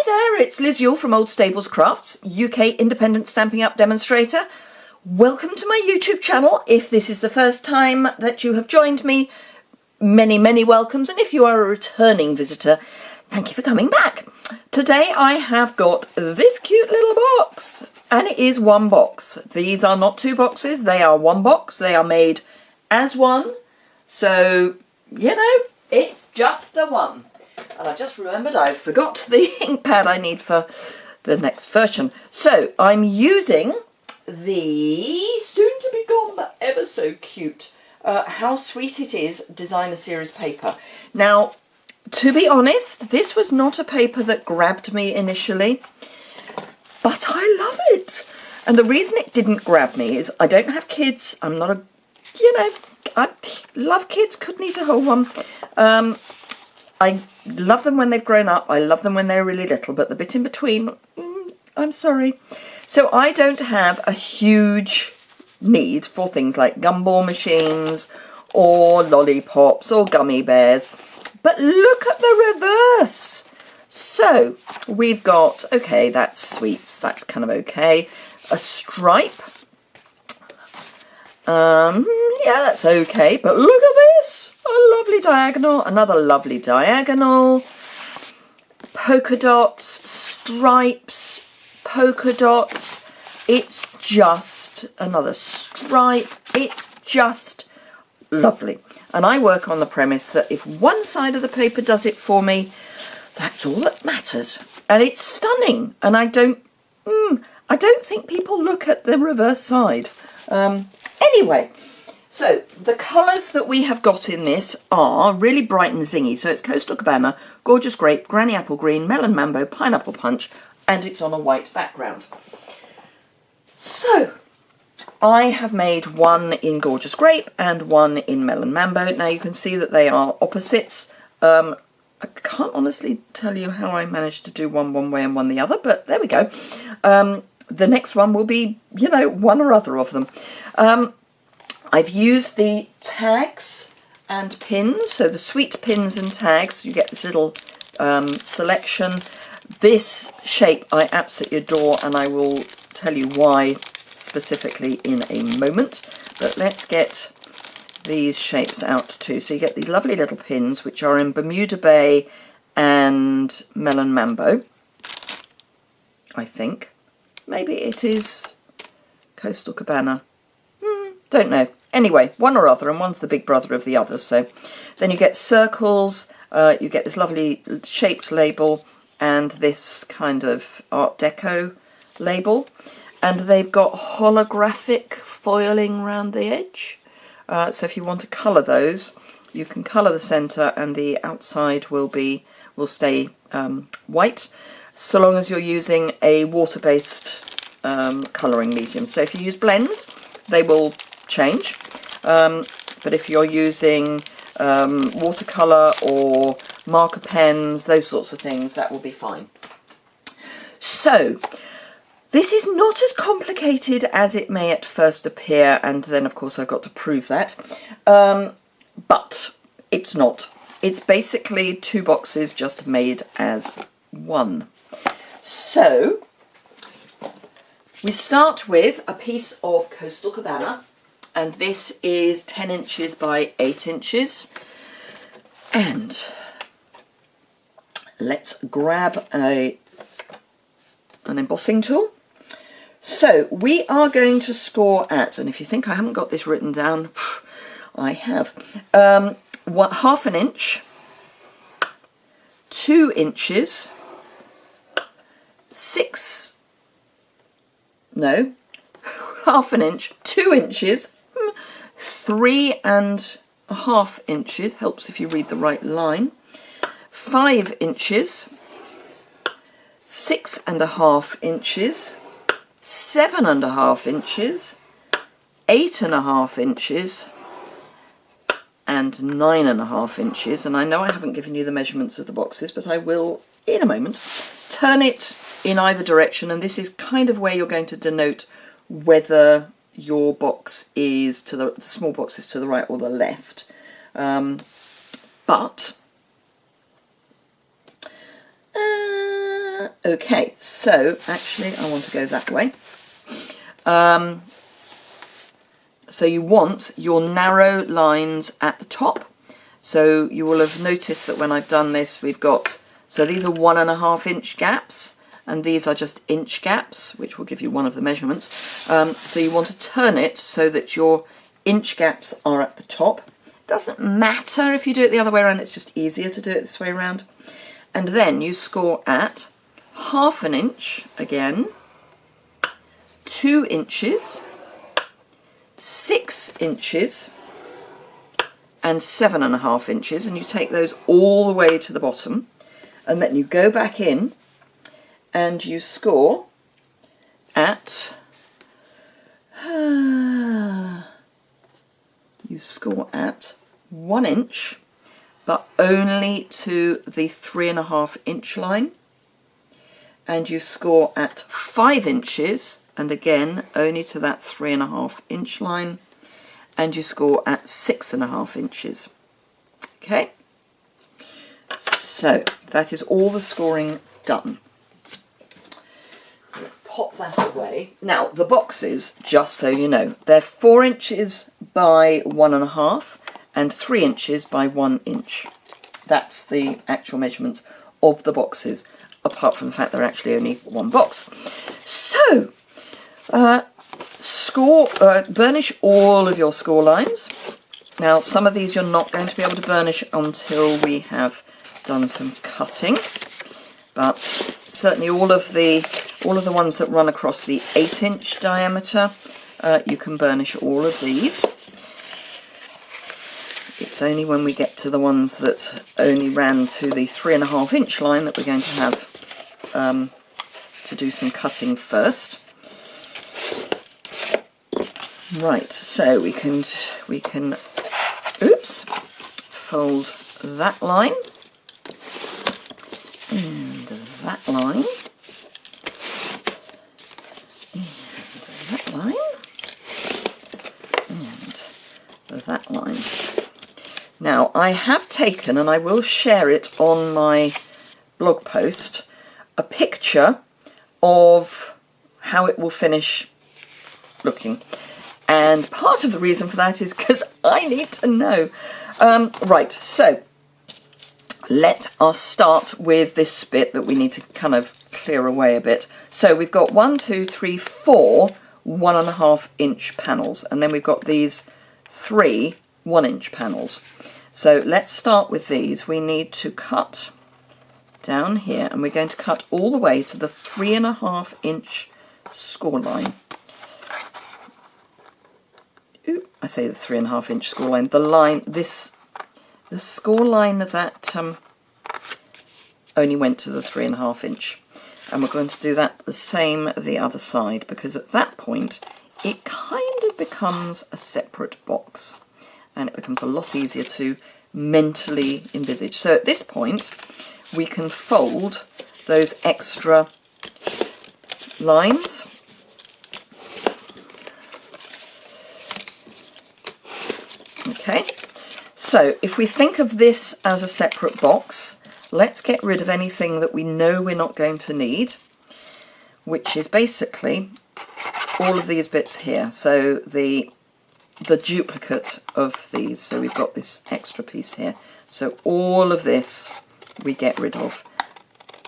Hi there, it's Liz Yuille from Old Stables Crafts, UK independent Stampin' Up demonstrator. Welcome to my YouTube channel. If this is the first time that you have joined me, many welcomes, and if you are a returning visitor, thank you for coming back. Today I have got this cute little box, and it is one box. These are not two boxes, they are one box. They are made as one, so you know, it's just the one. And I just remembered I forgot the ink pad I need for the next version. So I'm using the soon to be gone but ever so cute How Sweet It Is designer series paper. Now, to be honest, this was not a paper that grabbed me initially, but I love it. And the reason it didn't grab me is I don't have kids. I'm not a, you know, I love kids, couldn't eat a whole one. I love them when they've grown up. I love them when they're really little, but the bit in between, I'm sorry. So I don't have a huge need for things like gumball machines or lollipops or gummy bears. But look at the reverse. So we've got, okay, that's sweets. That's kind of okay. A stripe. Yeah, that's okay. But look at this. A lovely diagonal, another lovely diagonal, polka dots, stripes, polka dots. It's just another stripe. It's just lovely. And I work on the premise that if one side of the paper does it for me, that's all that matters. And it's stunning. And I don't think people look at the reverse side. Anyway. So, the colours that we have got in this are really bright and zingy. So it's Coastal Cabana, Gorgeous Grape, Granny Apple Green, Melon Mambo, Pineapple Punch, and it's on a white background. So, I have made one in Gorgeous Grape and one in Melon Mambo. Now you can see that they are opposites. I can't honestly tell you how I managed to do one way and one the other, but there we go. The next one will be, you know, one or other of them. I've used the tags and pins, so the sweet pins and tags. You get this little selection. This shape I absolutely adore, and I will tell you why specifically in a moment. But let's get these shapes out too. So you get these lovely little pins, which are in Bermuda Bay and Melon Mambo, I think. Maybe it is Coastal Cabana. Don't know. Anyway, one or other, and one's the big brother of the other. So then you get circles, you get this lovely shaped label, and this kind of Art Deco label. And they've got holographic foiling around the edge. So if you want to colour those, you can colour the centre, and the outside will stay white, so long as you're using a water-based colouring medium. So if you use blends, they will change, but if you're using watercolour or marker pens, those sorts of things, that will be fine. So this is not as complicated as it may at first appear, and then of course I've got to prove that, but it's not. It's basically two boxes just made as one. So we start with a piece of Coastal Cabana, and this is 10 inches by 8 inches. And let's grab an embossing tool. So we are going to score at, and if you think I haven't got this written down, I have, 1/2 inch, 2 inches, 1/2 inch, 2 inches, 3.5 inches, helps if you read the right line, 5 inches, 6.5 inches, 7.5 inches, 8.5 inches, and 9.5 inches. And I know I haven't given you the measurements of the boxes, but I will in a moment. Turn it in either direction, and this is kind of where you're going to denote whether your box is to the small box is to the right or the left. But Okay, so actually I want to go that way. So you want your narrow lines at the top. So you will have noticed that when I've done this, we've got, so these are 1.5 inch gaps, and these are just inch gaps, which will give you one of the measurements. So you want to turn it so that your inch gaps are at the top. Doesn't matter if you do it the other way around, it's just easier to do it this way around. And then you score at 1/2 inch again, 2 inches, 6 inches, and 7.5 inches, and you take those all the way to the bottom, and then you go back in and you score at 1 inch, but only to the 3.5 inch line, and you score at 5 inches, and again only to that 3.5 inch line, and you score at 6.5 inches. Okay, so that is all the scoring done. So let's pop that away. Now the boxes, just so you know, they're 4 inches by 1.5 and 3 inches by 1 inch. That's the actual measurements of the boxes, apart from the fact they're actually only one box. So burnish all of your score lines. Now some of these you're not going to be able to burnish until we have done some cutting, but certainly all of the ones that run across the 8 inch diameter, you can burnish all of these. It's only when we get to the ones that only ran to the 3.5 inch line that we're going to have to do some cutting first. Right, so we can fold that line and that line and that line and that line. Now I have taken, and I will share it on my blog post, a picture of how it will finish looking. And part of the reason for that is because I need to know. Right, so let us start with this bit that we need to kind of clear away a bit. So we've got 1, 2, 3, 4 1.5 inch panels, and then we've got these 3 1 inch panels. So let's start with these. We need to cut down here, and we're going to cut all the way to the 3.5 inch score line. Ooh, I say the 3.5 inch score line. The line, the score line that only went to the 3.5 inch, and we're going to do that the same the other side, because at that point it kind of becomes a separate box, and it becomes a lot easier to mentally envisage. So at this point we can fold those extra lines. Okay, so if we think of this as a separate box, let's get rid of anything that we know we're not going to need, which is basically all of these bits here. So the duplicate of these. So we've got this extra piece here. So all of this we get rid of,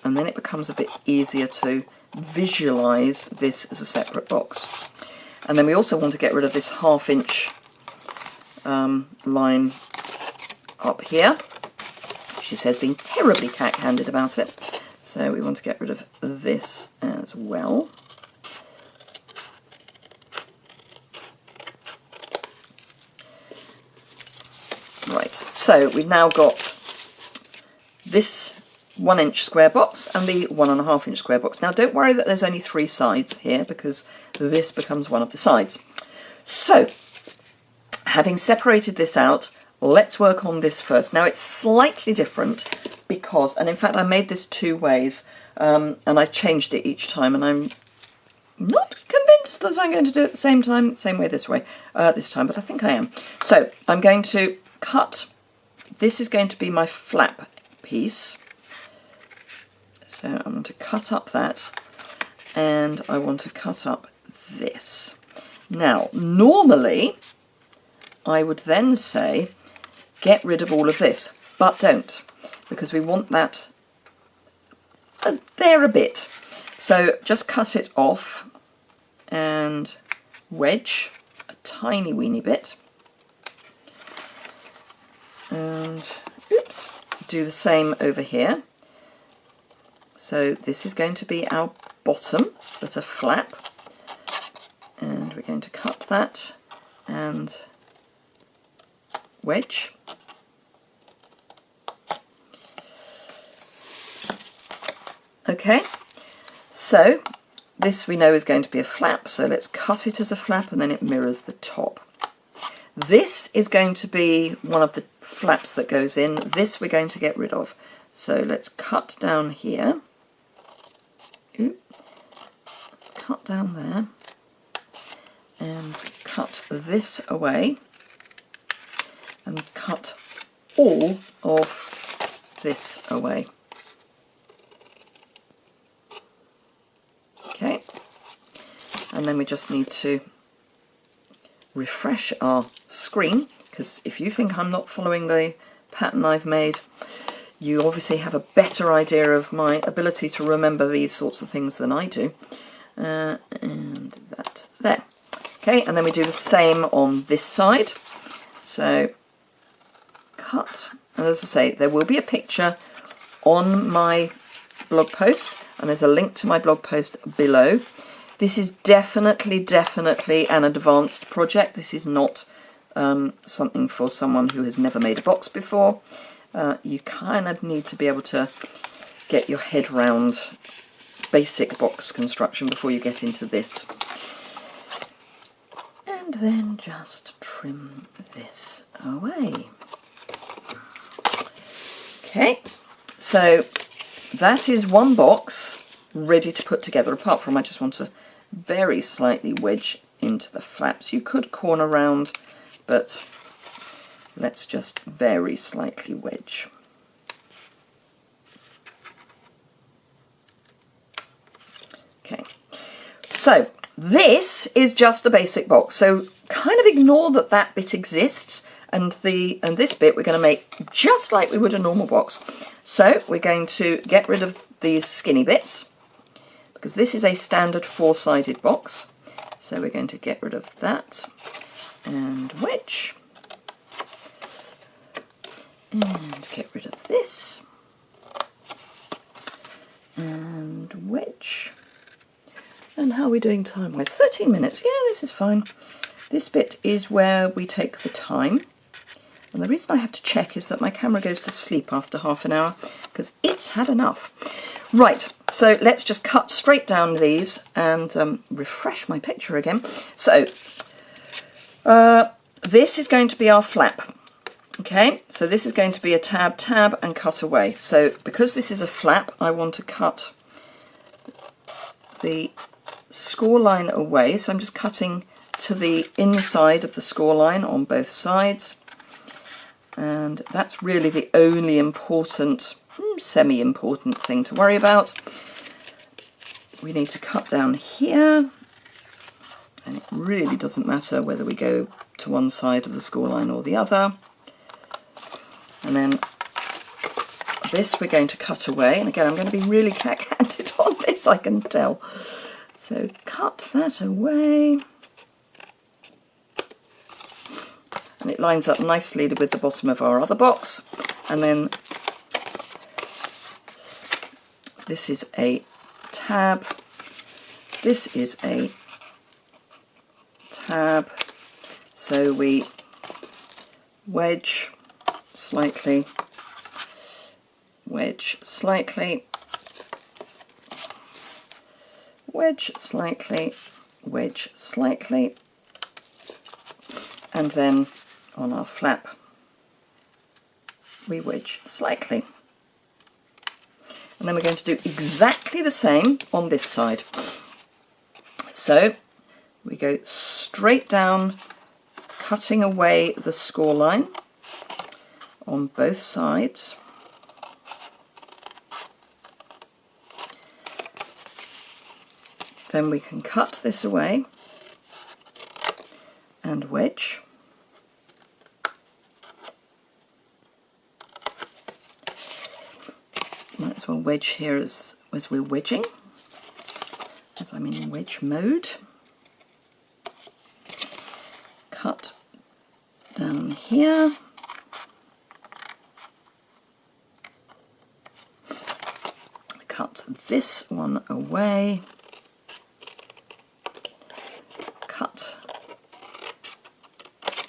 and then it becomes a bit easier to visualize this as a separate box. And then we also want to get rid of this 1/2 inch line up here. She says being terribly cack-handed about it, so we want to get rid of this as well. Right, so we've now got this 1 inch square box and the 1.5 inch square box. Now don't worry that there's only 3 sides here, because this becomes one of the sides. So having separated this out, let's work on this first. Now it's slightly different because, and in fact I made this 2 ways, and I changed it each time, and I'm not convinced that I'm going to do it at the same time, same way this way, this time, but I think I am. So I'm going to cut, this is going to be my flap piece. So So I want to cut up that, and I want to cut up this. Now, normally I would then say get rid of all of this, but don't, because we want that there a bit. So just cut it off and wedge a tiny weeny bit, and oops, do the same over here. So this is going to be our bottom, but a flap, and we're going to cut that and wedge. Okay, so this we know is going to be a flap, so let's cut it as a flap, and then it mirrors the top. This is going to be one of the flaps that goes in. This we're going to get rid of. So let's cut down here. Let's cut down there. And cut this away. And cut all of this away. Okay. And then we just need to refresh our screen, because if you think I'm not following the pattern I've made, you obviously have a better idea of my ability to remember these sorts of things than I do. And that there. Okay, and then we do the same on this side. So cut, and as I say, there will be a picture on my blog post, and there's a link to my blog post below. This is definitely an advanced project. This is not something for someone who has never made a box before. You kind of need to be able to get your head round basic box construction before you get into this. And then just trim this away. Okay, so that is one box ready to put together, apart from I just want to very slightly wedge into the flaps. You could corner round, but let's just very slightly wedge. Okay, so this is just a basic box, so kind of ignore that that bit exists, and this bit we're going to make just like we would a normal box. So we're going to get rid of these skinny bits, because this is a standard four-sided box. So we're going to get rid of that and wedge, and get rid of this and wedge. And how are we doing time-wise? 13 minutes. Yeah, this is fine. This bit is where we take the time. And the reason I have to check is that my camera goes to sleep after half an hour, because it's had enough. Right, so let's just cut straight down these and refresh my picture again. So this is going to be our flap. Okay, so this is going to be a tab, tab, and cut away. So because this is a flap, I want to cut the score line away. So I'm just cutting to the inside of the score line on both sides. And that's really the only important, semi-important thing to worry about. We need to cut down here, and it really doesn't matter whether we go to one side of the score line or the other. And then this we're going to cut away, and again I'm going to be really cack-handed on this, I can tell. So cut that away. And it lines up nicely with the bottom of our other box. And then this is a tab, this is a tab, so we wedge slightly, wedge slightly, wedge slightly, wedge slightly, and then on our flap we wedge slightly. And then we're going to do exactly the same on this side. So we go straight down, cutting away the score line on both sides. then we can cut this away and wedge. Might as well wedge here as we're wedging, as I'm in wedge mode. Cut down here. Cut this one away. Cut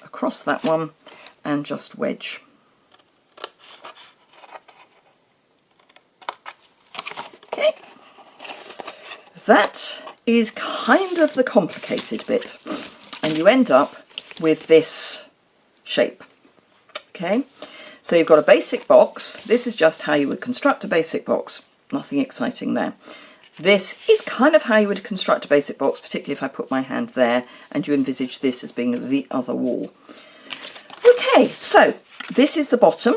across that one and just wedge. Okay, that is kind of the complicated bit, and you end up with this shape. Okay, so you've got a basic box. This is just how you would construct a basic box. Nothing exciting there. This is kind of how you would construct a basic box, particularly if I put my hand there and you envisage this as being the other wall. Okay, so this is the bottom,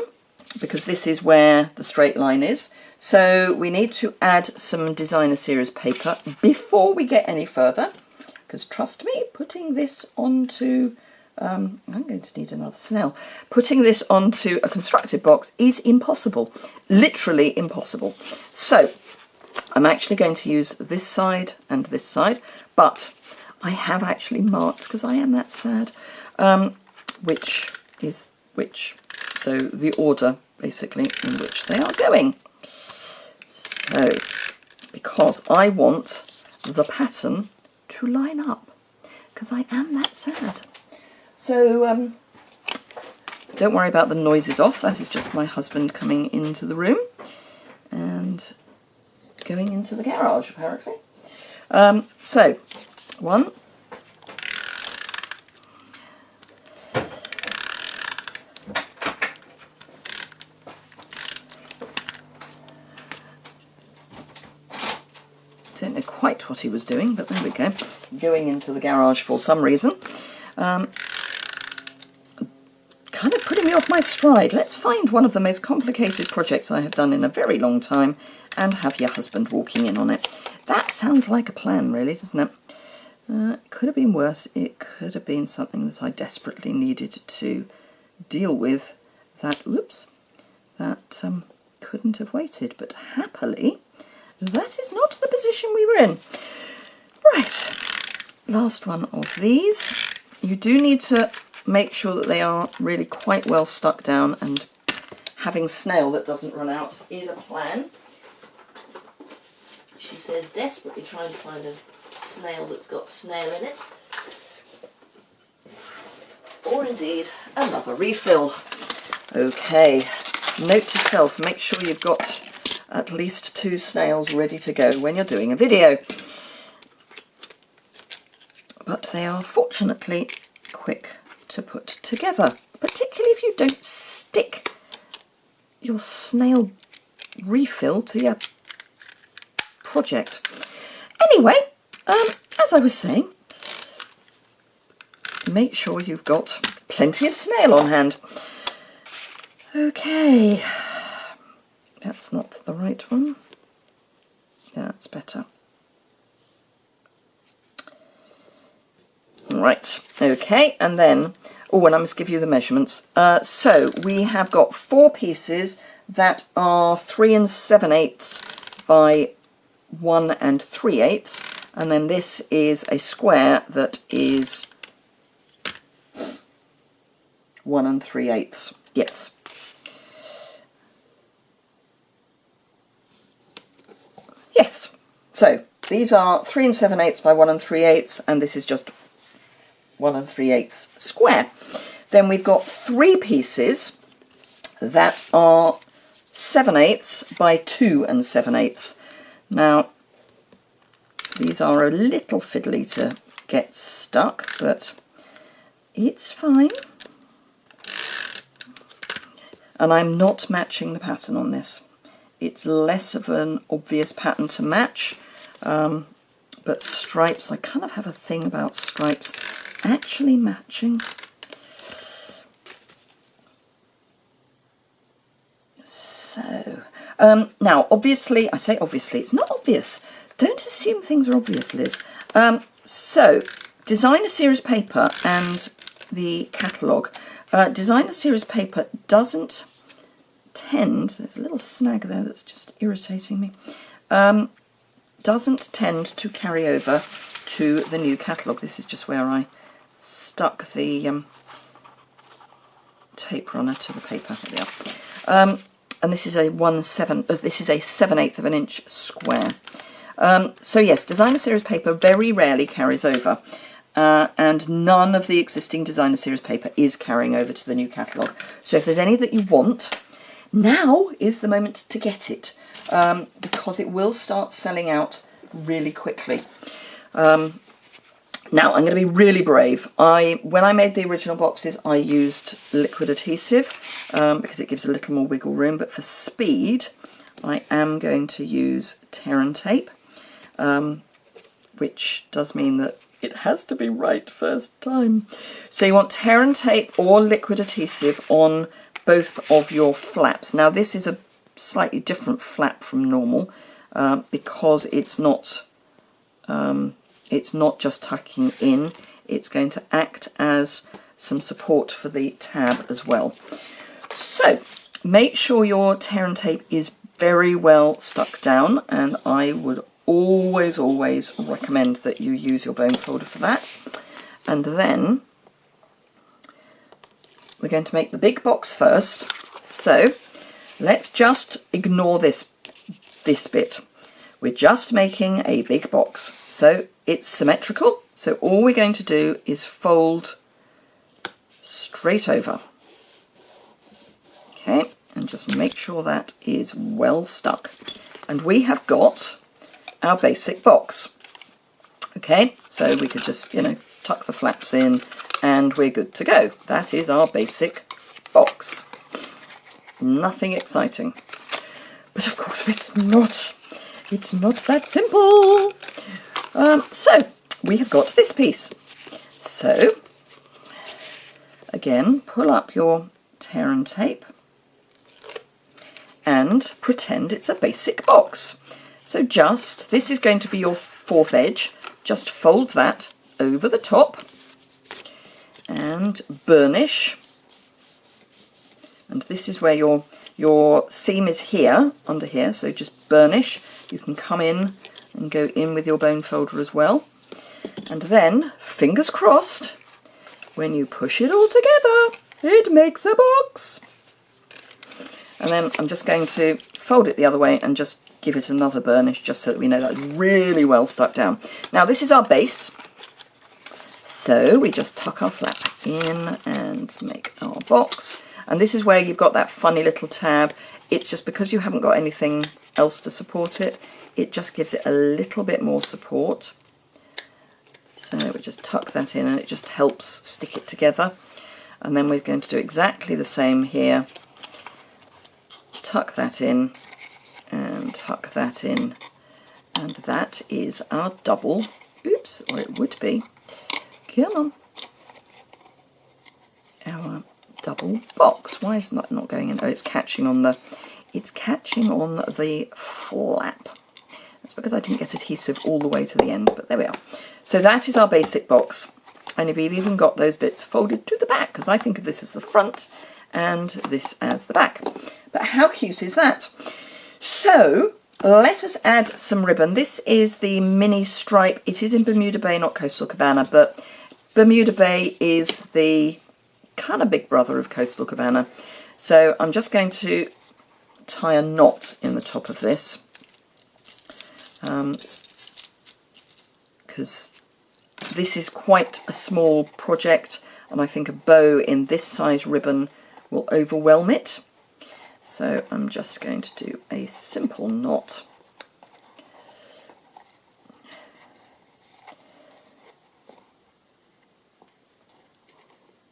because this is where the straight line is. So we need to add some designer series paper before we get any further, because trust me, putting this onto I'm going to need another snail. Putting this onto a constructed box is impossible, literally impossible. So I'm actually going to use this side and this side, but I have actually marked, because I am that sad, which is which. So the order, basically, in which they are going. So, because I want the pattern to line up, because I am that sad. So, don't worry about the noises off. That is just my husband coming into the room and going into the garage, apparently. So, one. Don't know quite what he was doing, but there we go. Going into the garage for some reason. Kind of putting me off my stride. Let's find one of the most complicated projects I have done in a very long time and have your husband walking in on it. That sounds like a plan, really, doesn't it? It could have been worse. It could have been something that I desperately needed to deal with that, oops, that couldn't have waited. But happily, that is not the position we were in. Right, last one of these. You do need to make sure that they are really quite well stuck down, and having snail that doesn't run out is a plan. She says, desperately trying to find a snail that's got snail in it. Or indeed, another refill. Okay, note to self, make sure you've got at least 2 snails ready to go when you're doing a video. But they are fortunately quick to put together, particularly if you don't stick your snail refill to your project. Anyway, as I was saying, make sure you've got plenty of snail on hand. Okay, that's not the right one. Yeah, that's better. Right, okay, and then, oh, and I must give you the measurements. So we have got 4 pieces that are 3 7/8 by 1 3/8, and then this is a square that is 1 3/8. Yes. Yes, so these are 3 7/8 by 1 3/8, and this is just 1 3/8 square. Then we've got 3 pieces that are 7/8 by 2 7/8. Now, these are a little fiddly to get stuck, but it's fine. And I'm not matching the pattern on this. It's less of an obvious pattern to match, but stripes, I kind of have a thing about stripes actually matching. So, Now, obviously, I say obviously, it's not obvious. Don't assume things are obvious, Liz. So, designer series paper and the catalogue. Designer series paper doesn't tend, there's a little snag there that's just irritating me, doesn't tend to carry over to the new catalogue. This is just where I stuck the tape runner to the paper. There we are. And this is a 7/8 of an inch square. So yes, designer series paper very rarely carries over, and none of the existing designer series paper is carrying over to the new catalogue. So if there's any that you want, now is the moment to get it, because it will start selling out really quickly. Now, I'm going to be really brave. When I made the original boxes, I used liquid adhesive because it gives a little more wiggle room. But for speed, I am going to use tear and tape, which does mean that it has to be right first time. So you want tear and tape or liquid adhesive on both of your flaps. Now, this is a slightly different flap from normal because it's not just tucking in, it's going to act as some support for the tab as well. So make sure your tear and tape is very well stuck down, and I would always recommend that you use your bone folder for that. And then we're going to make the big box first. So let's just ignore this bit. We're just making a big box. So it's symmetrical. So all we're going to do is fold straight over. Okay, and just make sure that is well stuck. And we have got our basic box. Okay, so we could just, tuck the flaps in and we're good to go. That is our basic box. Nothing exciting. But of course it's not that simple. So we have got this piece. So again, pull up your tear and tape and pretend it's a basic box. So this is going to be your fourth edge. Just fold that over the top and burnish. And this is where your seam is here, under here, so just burnish. You can come in and go in with your bone folder as well. And then, fingers crossed, when you push it all together, it makes a box. And then I'm just going to fold it the other way and just give it another burnish, just so that we know that's really well stuck down. Now this is our base. So we just tuck our flap in and make our box. And this is where you've got that funny little tab. It's just because you haven't got anything else to support it, it just gives it a little bit more support. So we just tuck that in and it just helps stick it together. And then we're going to do exactly the same here. Tuck that in and tuck that in. And that is our double, oops, or it would be, come on, our double box. Why is that not going in? Oh, it's catching on the flap. That's because I didn't get adhesive all the way to the end, but there we are. So that is our basic box. And we've even got those bits folded to the back, because I think of this as the front and this as the back. But how cute is that? So let us add some ribbon. This is the mini stripe. It is in Bermuda Bay, not Coastal Cabana, but Bermuda Bay is the kind of big brother of Coastal Cabana. So I'm just going to tie a knot in the top of this, because this is quite a small project and I think a bow in this size ribbon will overwhelm it. So I'm just going to do a simple knot.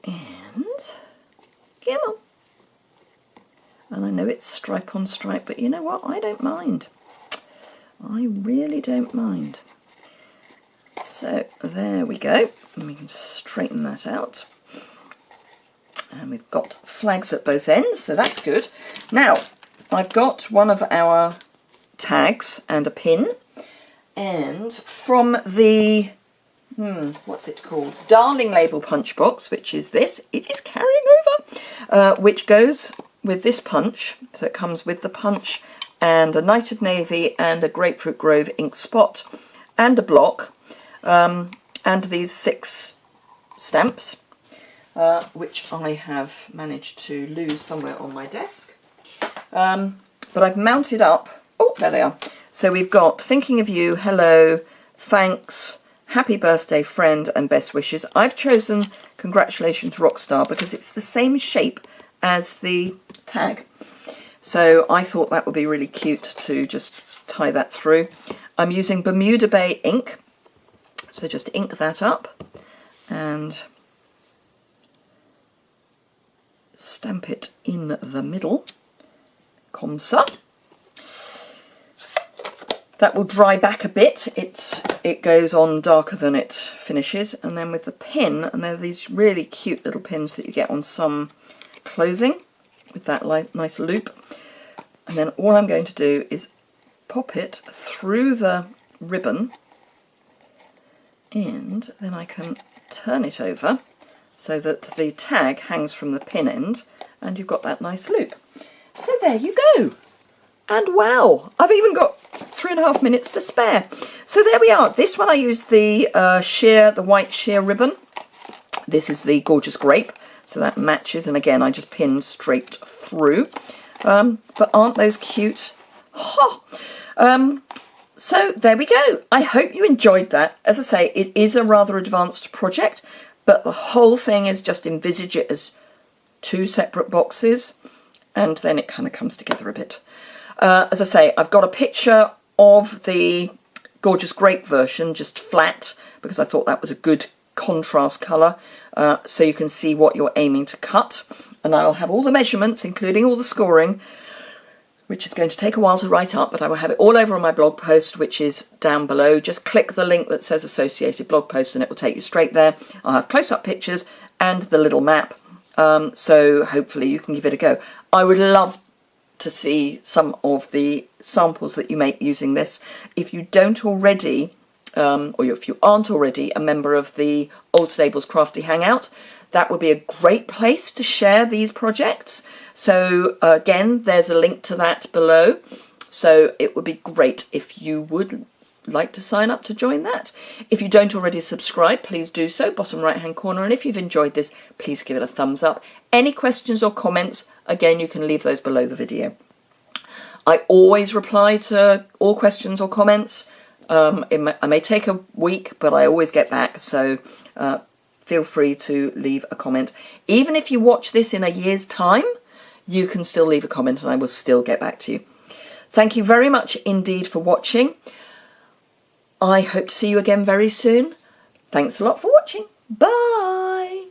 And come on. And I know it's stripe on stripe, but you know what? I don't mind. I really don't mind. So there we go. And we can straighten that out. And we've got flags at both ends, so that's good. Now, I've got one of our tags and a pin, and from the what's it called? Darling label punch box, which is this. It is carrying over, which goes with this punch. So it comes with the punch and a Night of Navy and a Grapefruit Grove ink spot and a block, and these 6 stamps, which I have managed to lose somewhere on my desk. But I've mounted up. Oh, there they are. So we've got thinking of you, hello, thanks, happy birthday, friend, and best wishes. I've chosen congratulations, Rockstar, because it's the same shape as the tag. So I thought that would be really cute to just tie that through. I'm using Bermuda Bay ink. So just ink that up and stamp it in the middle. Comme ça. That will dry back a bit. It goes on darker than it finishes. And then with the pin, and there are these really cute little pins that you get on some clothing with that nice loop. And then all I'm going to do is pop it through the ribbon, and then I can turn it over so that the tag hangs from the pin end and you've got that nice loop. So there you go. And wow, I've even got 3.5 minutes to spare. So there we are. This one I used the the white sheer ribbon. This is the Gorgeous Grape, so that matches. And again, I just pinned straight through. But aren't those cute? Ha! So there we go. I hope you enjoyed that. As I say, it is a rather advanced project, but the whole thing is just envisage it as 2 separate boxes, and then it kind of comes together a bit. As I say, I've got a picture of the Gorgeous Grape version, just flat, because I thought that was a good contrast colour, so you can see what you're aiming to cut. And I'll have all the measurements, including all the scoring, which is going to take a while to write up, but I will have it all over on my blog post, which is down below. Just click the link that says associated blog post and it will take you straight there. I'll have close-up pictures and the little map, so hopefully you can give it a go. I would love to see some of the samples that you make using this. If you don't already, or if you aren't already a member of the Old Stables Crafty Hangout, that would be a great place to share these projects. So again, there's a link to that below. So it would be great if you would like to sign up to join that. If you don't already subscribe, please do so, bottom right hand corner. And if you've enjoyed this, please give it a thumbs up. Any questions or comments, again, you can leave those below the video. I always reply to all questions or comments. I may take a week, but I always get back. So feel free to leave a comment. Even if you watch this in a year's time, you can still leave a comment and I will still get back to you. Thank you very much indeed for watching. I hope to see you again very soon. Thanks a lot for watching. Bye!